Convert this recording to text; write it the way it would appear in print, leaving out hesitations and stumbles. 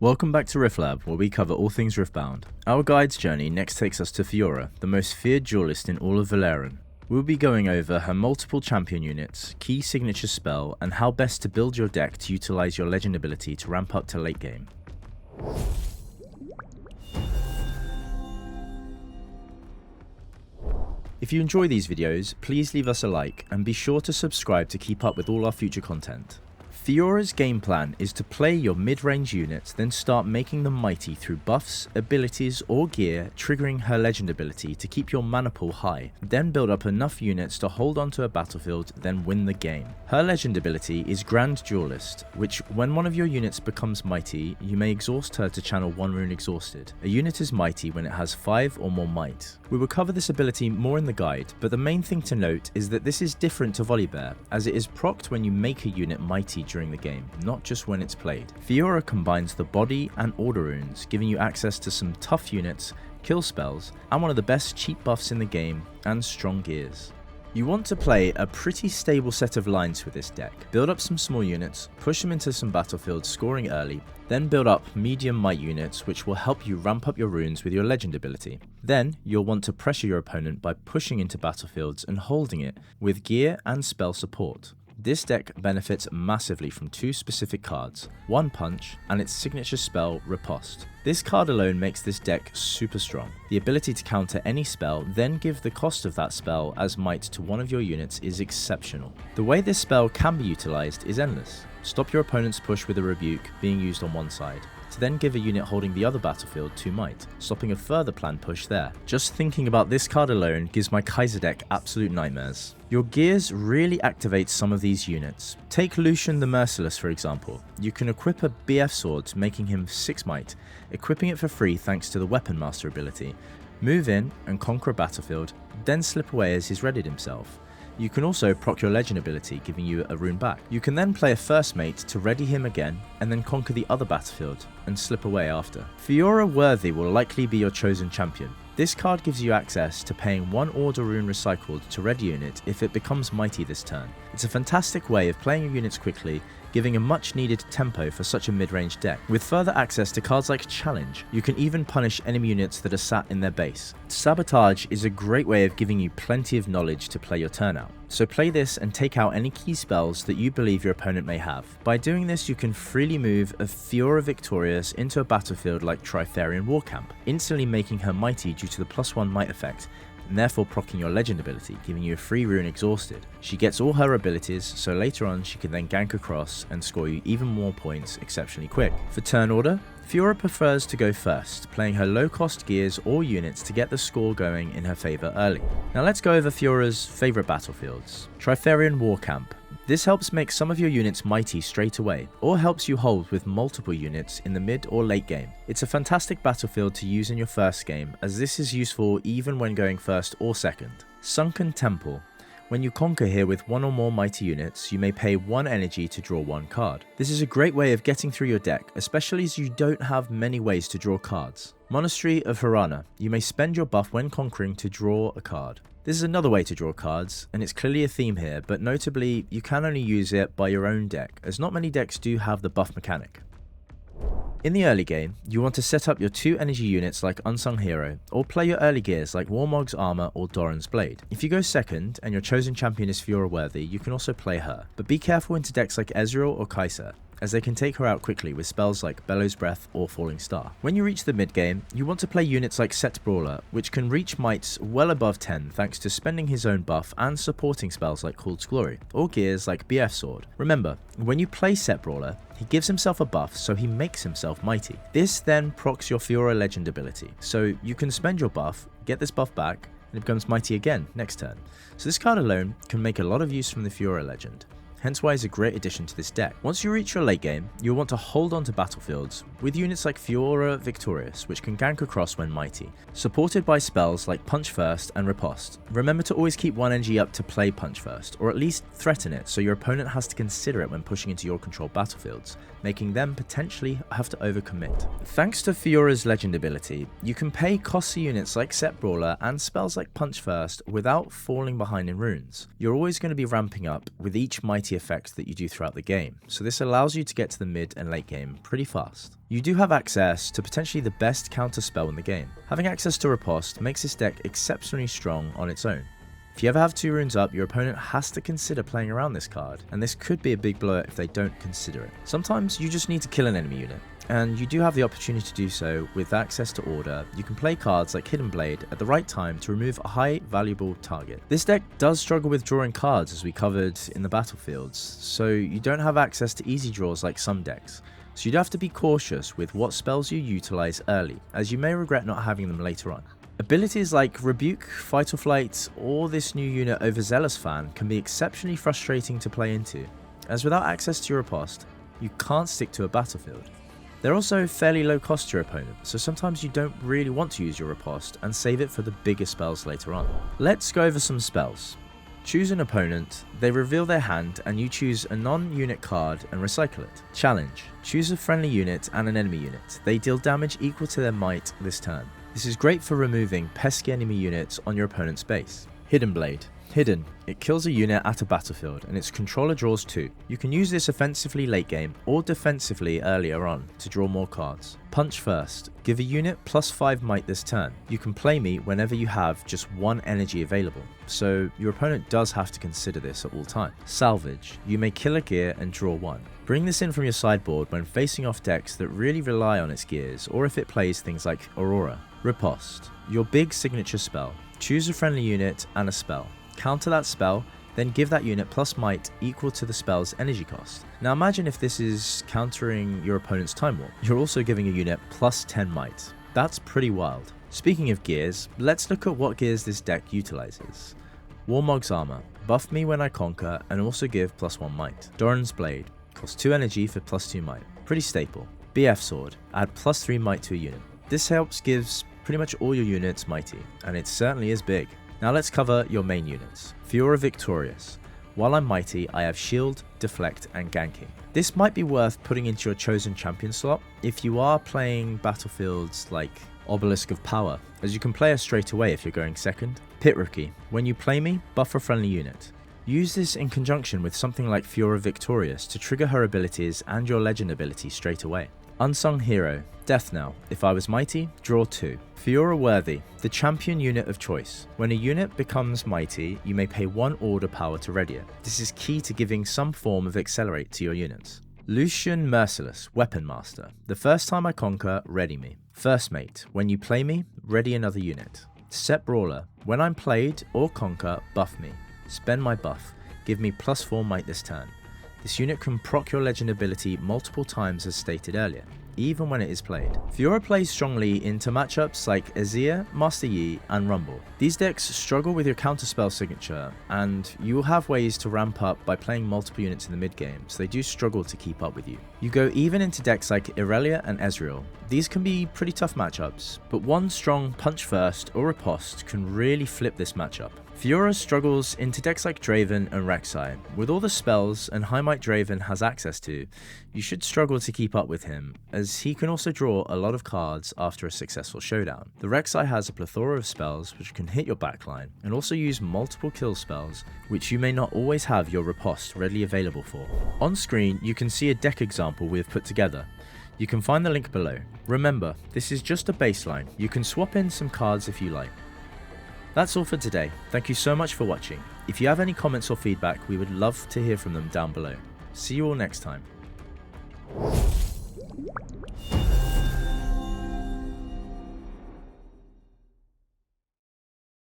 Welcome back to Riftlab, where we cover all things Riftbound. Our guide's journey next takes us to FIORA, the most feared duelist in all of Valeran. We'll be going over her multiple champion units, key signature spell, and how best to build your deck to utilize your legend ability to ramp up to late game. If you enjoy these videos, please leave us a like and be sure to subscribe to keep up with all our future content. FIORA's game plan is to play your mid-range units, then start making them mighty through buffs, abilities or gear, triggering her legend ability to keep your mana pool high, then build up enough units to hold onto a battlefield, then win the game. Her legend ability is Grand Duelist, which when one of your units becomes mighty, you may exhaust her to channel 1 rune exhausted. A unit is mighty when it has 5 or more might. We will cover this ability more in the guide, but the main thing to note is that this is different to Volibear, as it is procced when you make a unit mighty during the game, not just when it's played. FIORA combines the body and order runes, giving you access to some tough units, kill spells, and one of the best cheap buffs in the game, and strong gears. You want to play a pretty stable set of lines with this deck. Build up some small units, push them into some battlefields scoring early, then build up medium might units which will help you ramp up your runes with your legend ability. Then you'll want to pressure your opponent by pushing into battlefields and holding it with gear and spell support. This deck benefits massively from 2 specific cards, One Punch and its signature spell Riposte. This card alone makes this deck super strong. The ability to counter any spell, then give the cost of that spell as might to one of your units is exceptional. The way this spell can be utilized is endless. Stop your opponent's push with a Rebuke being used on one side, to then give a unit holding the other battlefield 2 might, stopping a further planned push there. Just thinking about this card alone gives my Kaiser deck absolute nightmares. Your gears really activate some of these units. Take Lucian the Merciless for example. You can equip a BF sword making him 6 might, equipping it for free thanks to the Weapon Master ability. Move in and conquer a battlefield, then slip away as he's readied himself. You can also proc your legend ability, giving you a rune back. You can then play a first mate to ready him again, and then conquer the other battlefield, and slip away after. FIORA Worthy will likely be your chosen champion. This card gives you access to paying 1 order rune recycled to ready unit if it becomes mighty this turn. It's a fantastic way of playing your units quickly, giving a much needed tempo for such a mid-range deck. With further access to cards like Challenge, you can even punish enemy units that are sat in their base. Sabotage is a great way of giving you plenty of knowledge to play your turn out. So play this and take out any key spells that you believe your opponent may have. By doing this you can freely move a FIORA Victorious into a battlefield like Trifarian Warcamp, instantly making her mighty due to the +1 might effect, and therefore proccing your legend ability, giving you a free rune exhausted. She gets all her abilities, so later on she can then gank across and score you even more points exceptionally quick. For turn order, FIORA prefers to go first, playing her low cost gears or units to get the score going in her favour early. Now let's go over FIORA's favourite battlefields. Trifarian Warcamp. This helps make some of your units mighty straight away, or helps you hold with multiple units in the mid or late game. It's a fantastic battlefield to use in your first game, as this is useful even when going first or second. Sunken Temple. When you conquer here with 1 or more mighty units, you may pay 1 energy to draw 1 card. This is a great way of getting through your deck, especially as you don't have many ways to draw cards. Monastery of Harana. You may spend your buff when conquering to draw a card. This is another way to draw cards, and it's clearly a theme here, but notably, you can only use it by your own deck, as not many decks do have the buff mechanic. In the early game, you want to set up your 2 energy units like Unsung Hero, or play your early gears like Warmog's Armor or Doran's Blade. If you go second, and your chosen champion is FIORA Worthy, you can also play her, but be careful into decks like Ezreal or Kaiser, as they can take her out quickly with spells like Bellows Breath or Falling Star. When you reach the mid game, you want to play units like Set Brawler, which can reach mights well above 10 thanks to spending his own buff and supporting spells like Kuld's Glory, or gears like BF Sword. Remember, when you play Set Brawler, he gives himself a buff so he makes himself mighty. This then procs your FIORA legend ability, so you can spend your buff, get this buff back, and it becomes mighty again next turn. So this card alone can make a lot of use from the FIORA legend. hence why it's a great addition to this deck. Once you reach your late game, you'll want to hold on to battlefields with units like FIORA Victorious, which can gank across when mighty, supported by spells like Punch First and Riposte. Remember to always keep one energy up to play Punch First, or at least threaten it so your opponent has to consider it when pushing into your controlled battlefields, making them potentially have to overcommit. Thanks to FIORA's legend ability, you can pay costly units like Set Brawler and spells like Punch First without falling behind in runes. You're always going to be ramping up with each mighty ability effects that you do throughout the game, so this allows you to get to the mid and late game pretty fast. You do have access to potentially the best counter spell in the game. Having access to Riposte makes this deck exceptionally strong on its own. If you ever have 2 runes up, your opponent has to consider playing around this card, and this could be a big blow if they don't consider it. Sometimes you just need to kill an enemy unit, and you do have the opportunity to do so with access to Order. You can play cards like Hidden Blade at the right time to remove a high valuable target. This deck does struggle with drawing cards, as we covered in the battlefields, so you don't have access to easy draws like some decks. So you'd have to be cautious with what spells you utilize early, as you may regret not having them later on. Abilities like Rebuke, Fight or Flight, or this new unit Overzealous Fan can be exceptionally frustrating to play into, as without access to your riposte, you can't stick to a battlefield. They're also fairly low cost to your opponent, so sometimes you don't really want to use your riposte and save it for the bigger spells later on. Let's go over some spells. Choose an opponent, they reveal their hand and you choose a non-unit card and recycle it. Challenge. Choose a friendly unit and an enemy unit. They deal damage equal to their might this turn. This is great for removing pesky enemy units on your opponent's base. Hidden Blade. Hidden. It kills a unit at a battlefield and its controller draws 2. You can use this offensively late game or defensively earlier on to draw more cards. Punch First. Give a unit +5 might this turn. You can play me whenever you have just 1 energy available, so your opponent does have to consider this at all times. Salvage. You may kill a gear and draw 1. Bring this in from your sideboard when facing off decks that really rely on its gears, or if it plays things like Aurora. Riposte. Your big signature spell. Choose a friendly unit and a spell. Counter that spell, then give that unit plus might equal to the spell's energy cost. Now imagine if this is countering your opponent's Time Warp. You're also giving a unit plus 10 might. That's pretty wild. Speaking of gears, let's look at what gears this deck utilizes. Warmog's Armor. Buff me when I conquer and also give +1 might. Doran's Blade. Costs 2 energy for +2 might. Pretty staple. BF Sword. Add +3 might to a unit. This helps gives pretty much all your units mighty, and it certainly is big. Now let's cover your main units. FIORA Victorious. While I'm mighty, I have shield, deflect, and ganking. This might be worth putting into your chosen champion slot if you are playing battlefields like Obelisk of Power, as you can play her straight away if you're going second. Pit Rookie. When you play me, buff a friendly unit. Use this in conjunction with something like FIORA Victorious to trigger her abilities and your legend ability straight away. Unsung Hero. Death Knell. If I was mighty, draw 2. FIORA Worthy. The champion unit of choice. When a unit becomes mighty, you may pay 1 order power to ready it. This is key to giving some form of accelerate to your units. Lucian Merciless. Weapon Master. The first time I conquer, ready me. First Mate. When you play me, ready another unit. Set Brawler. When I'm played or conquer, buff me. Spend my buff. Give me +4 might this turn. This unit can proc your legend ability multiple times as stated earlier, even when it is played. FIORA plays strongly into matchups like Azir, Master Yi, and Rumble. These decks struggle with your counterspell signature, and you will have ways to ramp up by playing multiple units in the mid game, so they do struggle to keep up with you. You go even into decks like Irelia and Ezreal. These can be pretty tough matchups, but one strong Punch First or Riposte can really flip this matchup. FIORA struggles into decks like Draven and Rek'Sai. With all the spells and high might Draven has access to, you should struggle to keep up with him, as he can also draw a lot of cards after a successful showdown. The Rek'Sai has a plethora of spells which can hit your backline, and also use multiple kill spells, which you may not always have your riposte readily available for. On screen, you can see a deck example we have put together. You can find the link below. Remember, this is just a baseline. You can swap in some cards if you like. That's all for today. Thank you so much for watching. If you have any comments or feedback, we would love to hear from them down below. See you all next time.